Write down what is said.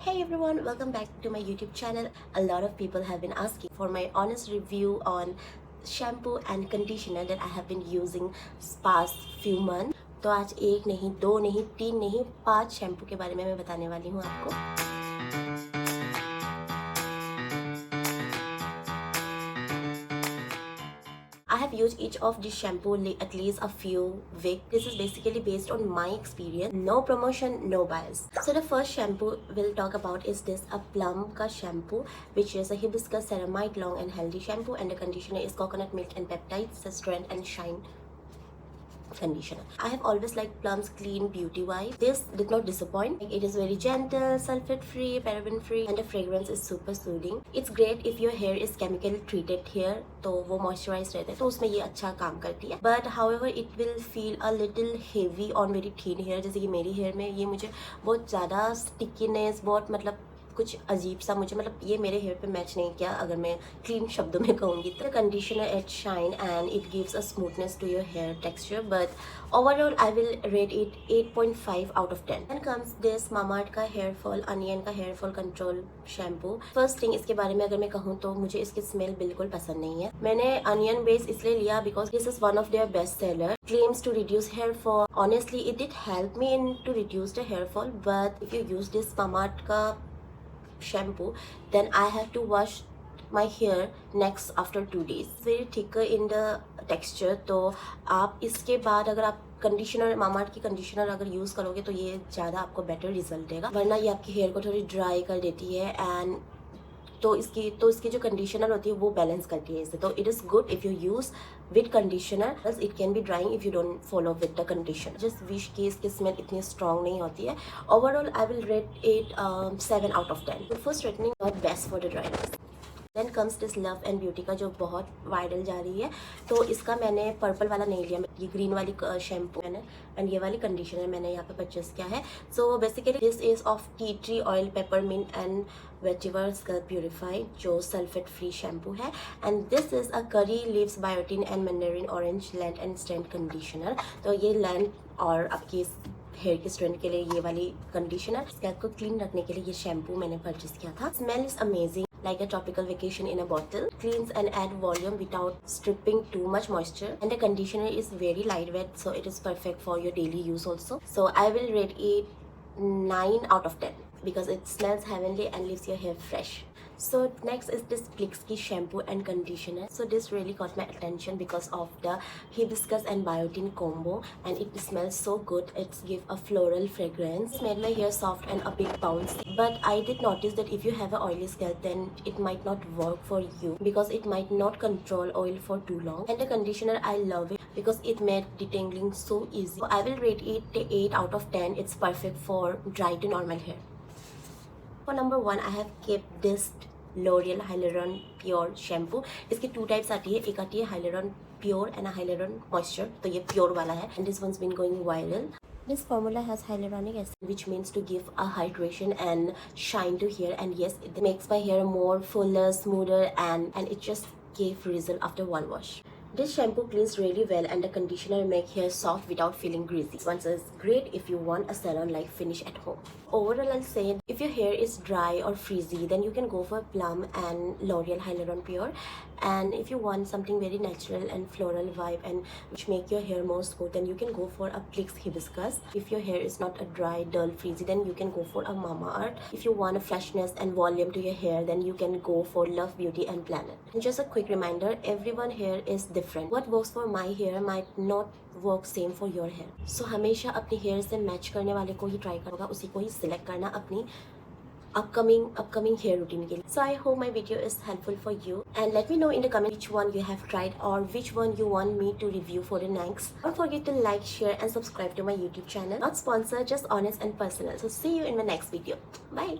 Hey everyone, welcome back to my YouTube channel. A lot of people have been asking for my honest review on shampoo and conditioner that I have been using past few months. तो आज एक नहीं, दो नहीं, तीन नहीं, 5 shampoo के बारे में मैं बताने वाली हूँ आपको। I have used each of this shampoo at least a few weeks. This is basically based on my experience. No promotion, no bias. So the first shampoo we'll talk about is this a Plum ka shampoo, which is a hibiscus ceramide long and healthy shampoo, and the conditioner is coconut milk and peptides, the strength and shine conditioner. I have always liked Plum's clean beauty vibe. This did not disappoint. It is very gentle, sulfate free, paraben free, and the fragrance is super soothing. It's great if your hair is chemical treated hair, तो वो moisturized रहता है तो उसमें ये अच्छा काम करती है. But however it will feel a little heavy on very thin hair. जैसे कि मेरी hair में ये मुझे बहुत ज़्यादा stickiness, बहुत मतलब कुछ अजीब सा मुझे मतलब ये मेरे हेयर पे मैच नहीं किया अगर मैं क्लीन शब्दों में कहूँगी तो conditioner at shine and it gives a smoothness to your hair texture but overall I will rate it 8.5 out of 10. And comes this Mamaearth का हेयर फॉल अनियन का hair fall control shampoo. First thing इसके बारे में अगर मैं कहूँ तो मुझे इसकी स्मेल बिल्कुल पसंद नहीं है. मैंने अनियन बेस इसलिए लिया because this is one of their best seller. Claims to reduce hair fall. Honestly, it did help me in to reduce the hair fall, but if you use this Mamaearth का shampoo, then I have to wash my hair next after 2 days. Very thicker in the texture. तो आप इसके बाद अगर आप conditioner Mamaearth की conditioner अगर use करोगे तो ये ज़्यादा आपको बेटर रिजल्ट देगा, वरना ये आपकी हेयर को थोड़ी ड्राई कर देती है. एंड तो इसकी जो कंडीशनर होती है वो बैलेंस करती है इसे. तो it is good if you use with conditioner. बस it can be drying if you don't follow with the conditioner. Just wish की इसकी स्मेल इतनी स्ट्रॉन्ग नहीं होती है. Overall I will rate it 7 out of 10. First rating not best for the dryness. Then comes this love and beauty का जो बहुत viral जा रही है. तो इसका मैंने पर्पल वाला नहीं लिया, ये ग्रीन वाली शैम्पू मैंने एंड ये वाली कंडीशनर मैंने यहाँ पे परचेस किया है. So basically this is of tea tree oil peppermint and vetiver scalp purified जो सल्फेट फ्री शैम्पू है. And this is a curry leaves biotin and Mandarin orange length and strength conditioner. तो ये length और आपकी hair की strength के लिए ये वाली कंडीशनर. स्कैल्प को क्लीन रखने के लिए ये शैम्पू मैंने परचेस किया था. Smell is amazing like a tropical vacation in a bottle. Cleans and add volume without stripping too much moisture, and the conditioner is very lightweight, so it is perfect for your daily use also. So I will rate it 9 out of 10 because it smells heavenly and leaves your hair fresh. So next is this Plixki shampoo and conditioner. So this really caught my attention because of the hibiscus and biotin combo, and it smells so good. It gives a floral fragrance. It made my hair soft and a bit bouncy. But I did notice that if you have an oily scalp, then it might not work for you because it might not control oil for too long. And the conditioner, I love it because it made detangling so easy. So I will rate it 8 out of 10. It's perfect for dry to normal hair. For number 1, I have kept this L'Oreal Hyaluron Pure shampoo. इसकी 2 types आती है. एक आती है Hyaluron Pure and Hyaluron Moisture. तो ये pure वाला है and this one's been going viral. This formula has hyaluronic acid, which means to give a hydration and shine to hair, and yes, it makes my hair more fuller, smoother, and it just gave result after one wash. This shampoo cleans really well, and the conditioner make hair soft without feeling greasy. This one is great if you want a salon-like finish at home. Overall, I'll say if your hair is dry or frizzy, then you can go for Plum and L'Oreal Hyaluron Pure. And if you want something very natural and floral vibe and which make your hair more smooth, then you can go for a Plix Hibiscus. If your hair is not a dry, dull, frizzy, then you can go for a Mamaearth. If you want a freshness and volume to your hair, then you can go for Love Beauty and Planet. And just a quick reminder, everyone hair is different. What works for my hair might not work same for your hair. So हमेशा अपनी hair से match करने वाले को ही try करोगा, उसी को ही select करना अपनी upcoming hair routine के लिए. So I hope my video is helpful for you, and let me know in the comment which one you have tried or which one you want me to review for the next. Don't forget to like, share and subscribe to my YouTube channel. Not sponsored, just honest and personal. So see you in my next video. Bye.